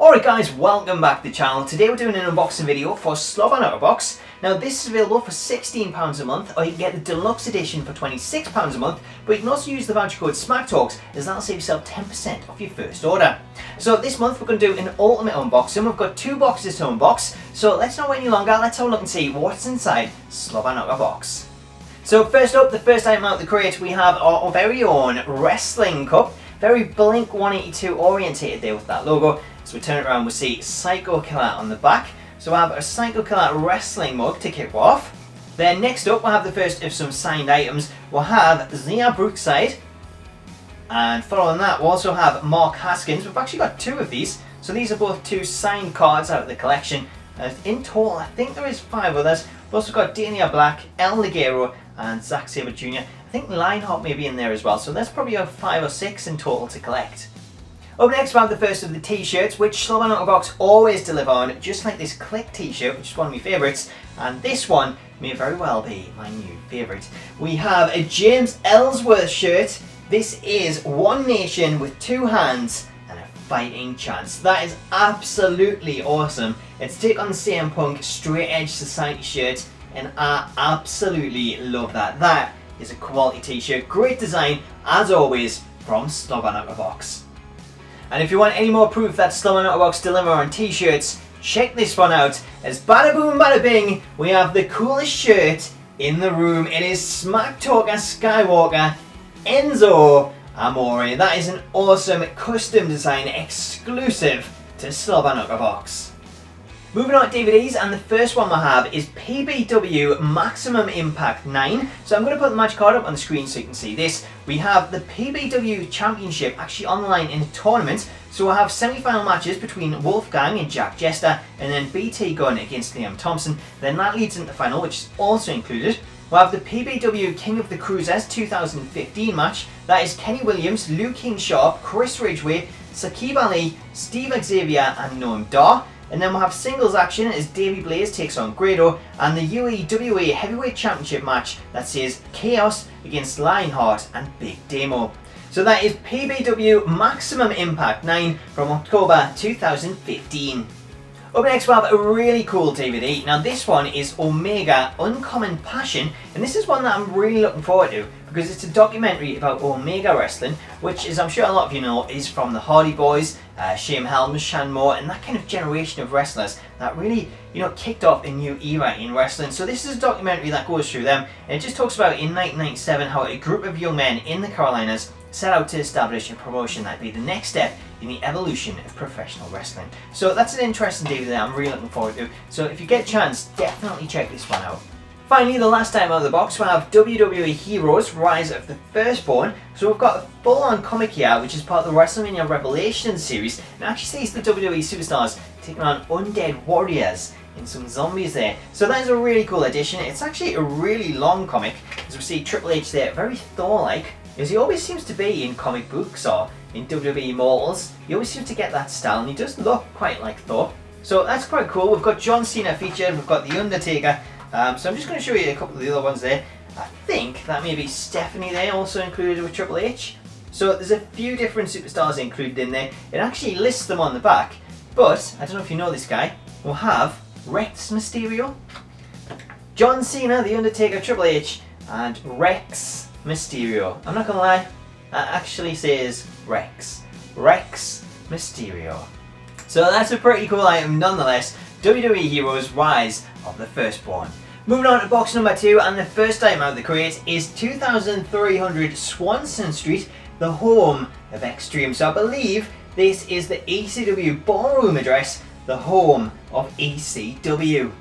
Alright guys, welcome back to the channel. Today we're doing an unboxing video for Slobber Out of Box. Now this is available for £16 a month, or you can get the deluxe edition for £26 a month, but you can also use the voucher code SMACKTALKS as that'll save yourself 10% off your first order. So this month we're going to do an ultimate unboxing. We've got two boxes to unbox, so let's not wait any longer, let's have a look and see what's inside Slobber Out of Box. So first up, the first item out of the crate, we have our very own wrestling cup. Very Blink 182 orientated there with that logo. So we turn it around, we see Psycho Killer on the back. So we'll have a Psycho Killer wrestling mug to kick off. Then next up we'll have the first of some signed items. We'll have Zia Brookside. And following that we'll also have Mark Haskins. We've actually got two of these. So these are both two signed cards out of the collection. In total I think there is 5 others. We've also got Dania Black, El Ligero and Zack Sabre Jr. I think Lionheart may be in there as well. So that's probably 5 or 6 in total to collect. Up next we have the first of the t-shirts, which Slobber Out of Box always deliver on, just like this Click t-shirt, which is one of my favourites, and this one may very well be my new favourite. We have a James Ellsworth shirt. This is One Nation with 2 hands and a fighting chance. That is absolutely awesome. It's take on the CM Punk Straight Edge Society shirt, and I absolutely love that. That is a quality t-shirt, great design as always from Slobber Out of Box. And if you want any more proof that Slobber Out of Box deliver on t-shirts, check this one out. As bada boom bada bing, we have the coolest shirt in the room. It is Smack Talker Skywalker Enzo Amore. That is an awesome custom design exclusive to Slobber Out of Box. Moving on to DVDs, and the first one we have is PBW Maximum Impact 9. So I'm going to put the match card up on the screen so you can see this. We have the PBW Championship actually on the line in a tournament. So we'll have semi-final matches between Wolfgang and Jack Jester, and then BT Gunn against Liam Thompson. Then that leads into the final, which is also included. We'll have the PBW King of the Cruisers 2015 match. That is Kenny Williams, Luke King Sharp, Chris Ridgway, Saqib Ali, Steve Xavier and Noam Dar. And then we'll have singles action as Davey Blaze takes on Grado, and the UEWA Heavyweight Championship match that says Chaos against Lionheart and Big Demo. So that is PBW Maximum Impact 9 from October 2015. Up next we'll have a really cool DVD. Now this one is Omega Uncommon Passion, and this is one that I'm really looking forward to because it's a documentary about Omega Wrestling, which, as I'm sure a lot of you know, is from the Hardy Boys, Shane Helms, Shan Moore, and that kind of generation of wrestlers that really, kicked off a new era in wrestling. So this is a documentary that goes through them, and it just talks about in 1997 how a group of young men in the Carolinas set out to establish a promotion that'd be the next step in the evolution of professional wrestling. So that's an interesting DVD that I'm really looking forward to. So if you get a chance, definitely check this one out. Finally, the last time out of the box, we'll have WWE Heroes Rise of the Firstborn. So we've got a full-on comic here, which is part of the WrestleMania RevELLEution series. And it actually sees the WWE superstars taking on undead warriors and some zombies there. So that is a really cool addition. It's actually a really long comic. As we see Triple H there, very Thor-like, as he always seems to be in comic books or in WWE Immortals. He always seems to get that style, and he does look quite like Thor. So that's quite cool. We've got John Cena featured, we've got The Undertaker. So I'm just going to show you a couple of the other ones there. I think that may be Stephanie there, also included with Triple H. So there's a few different superstars included in there. It actually lists them on the back, but I don't know if you know this guy. We'll have Rex Mysterio, John Cena, The Undertaker, Triple H, and Rex Mysterio. I'm not going to lie, that actually says Rex. Rex Mysterio. So that's a pretty cool item nonetheless. WWE Heroes Rise of the Firstborn. Moving on to box number 2, and the first item out of the crate is 2300 Swanson Street, the home of Extreme. So I believe this is the ECW ballroom address, the home of ECW.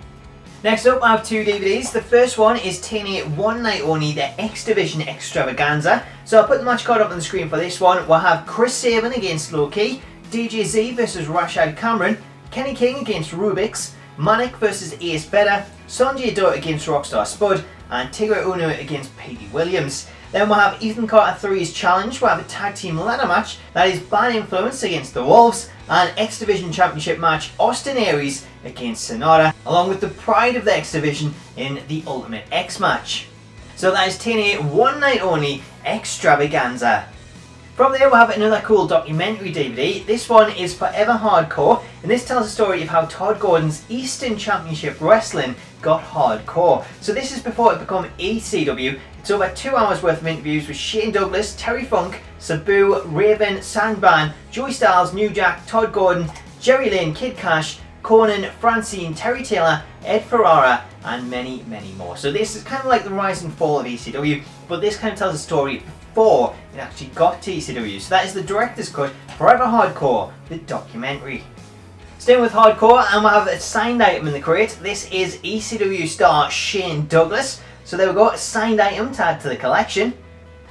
Next up I have 2 DVDs. The first one is TNA One Night Only, the X Division Extravaganza. So I'll put the match card up on the screen for this one. We'll have Chris Sabin against Low Ki, DJ Z versus Rashad Cameron, Kenny King against Rubix, Manic versus Ace Vedder, Sanjay Dutt against Rockstar Spud, and Tigre Uno against Petey Williams. Then we'll have Ethan Carter 3's challenge. We'll have a tag team ladder match. That is Bad Influence against the Wolves, and X Division Championship match Austin Aries against Sonata, along with the pride of the X Division in the Ultimate X match. So that is TNA One Night Only Extravaganza. From there we have another cool documentary DVD. This one is Forever Hardcore, and this tells the story of how Todd Gordon's Eastern Championship Wrestling got hardcore. So this is before it became ECW. It's over 2 hours worth of interviews with Shane Douglas, Terry Funk, Sabu, Raven, Sandman, Joey Styles, New Jack, Todd Gordon, Jerry Lynn, Kid Cash, Conan, Francine, Terry Taylor, Ed Ferrara, and many, many more. So this is kind of like the rise and fall of ECW, but this kind of tells a story before it actually got to ECW. So that is the director's cut, Forever Hardcore, the documentary. Staying with hardcore, and we'll have a signed item in the crate. This is ECW star Shane Douglas. So there we go, a signed item to add to the collection.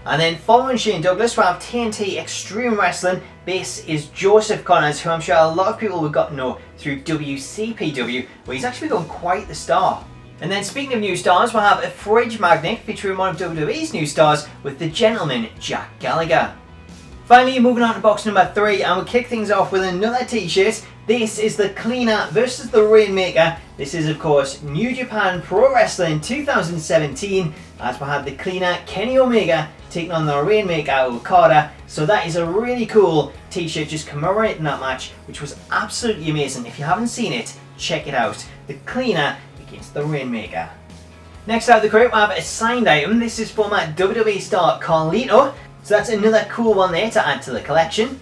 And then following Shane Douglas, we'll have TNT Extreme Wrestling. This is Joseph Connors, who I'm sure a lot of people have got to know through WCPW, where he's actually become quite the star. And then speaking of new stars, we'll have a fridge magnet featuring one of WWE's new stars with the gentleman Jack Gallagher. Finally, moving on to box number 3, and we'll kick things off with another t-shirt. This is the Cleaner versus the Rainmaker. This is of course New Japan Pro Wrestling 2017, as we had the Cleaner Kenny Omega taking on the Rainmaker Okada. So that is a really cool t-shirt just commemorating that match, which was absolutely amazing. If you haven't seen it, check it out. The Cleaner against the Rainmaker. Next out of the crate, we have a signed item. This is from WWE star Carlito. So that's another cool one there to add to the collection.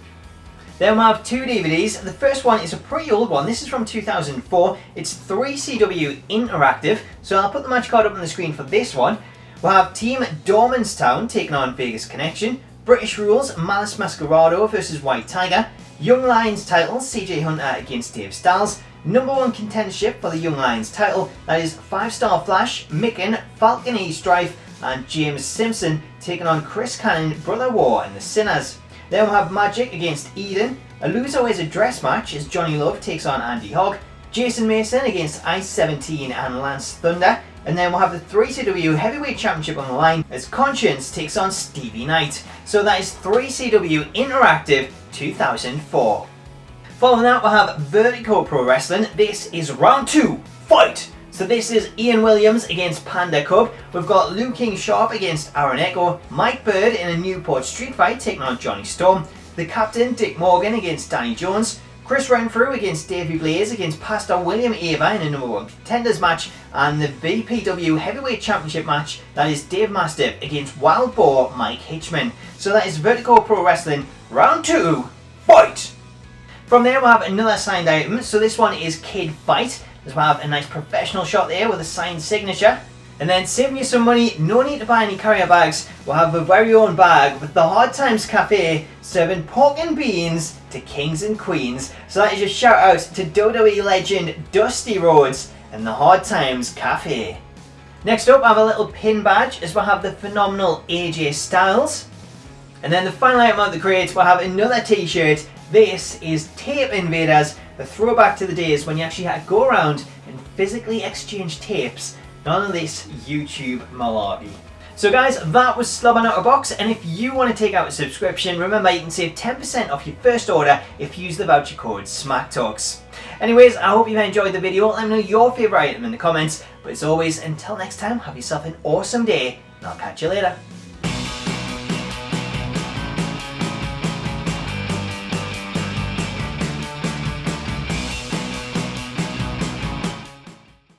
Then we have 2 DVDs. The first one is a pretty old one. This is from 2004. It's 3CW Interactive. So I'll put the match card up on the screen for this one. We'll have Team Dormanstown taking on Vegas Connection. British Rules, Malice Masquerado versus White Tiger. Young Lions title, CJ Hunter against Dave Styles. Number 1 contendership for the Young Lions title. That is 5-Star Flash, Micken, Falcon E Strife, and James Simpson taking on Chris Cannon, Brother War, and the Sinners. Then we'll have Magic against Eden. A loser wears a dress match as Johnny Love takes on Andy Hogg. Jason Mason against Ice 17 and Lance Thunder. And then we'll have the 3CW Heavyweight Championship on the line as Conscience takes on Stevie Knight. So that is 3CW Interactive 2004. Following that, we'll have Vertigo Pro Wrestling. This is round 2, fight! So this is Ian Williams against Panda Cub. We've got Liu King Sharp against Aaron Echo. Mike Bird in a Newport Street Fight taking on Johnny Storm. The Captain Dick Morgan against Danny Jones. Chris Renfrew against Davey Blaze against Pastor William Ava in a number 1 contenders match. And the BPW Heavyweight Championship match, that is Dave Mastiff against Wild Boar Mike Hitchman. So that is Vertigo Pro Wrestling round 2, fight! From there we'll have another signed item. So this one is Kid Fight. As we'll have a nice professional shot there with a signed signature. And then saving you some money, no need to buy any carrier bags. We'll have a very own bag with the Hard Times Cafe serving pork and beans to kings and queens. So that is a shout out to WWE legend Dusty Rhodes and the Hard Times Cafe. Next up I have a little pin badge as we'll have the phenomenal AJ Styles. And then the final item out of the crate, we'll have another t-shirt. This is Tape Invaders, the throwback to the days when you actually had to go around and physically exchange tapes. None of this YouTube malarkey. So guys, that was Slobber Out of Box, and if you want to take out a subscription, remember you can save 10% off your first order if you use the voucher code SmackTalks. Anyways, I hope you've enjoyed the video. Let me know your favourite item in the comments. But as always, until next time, have yourself an awesome day, and I'll catch you later.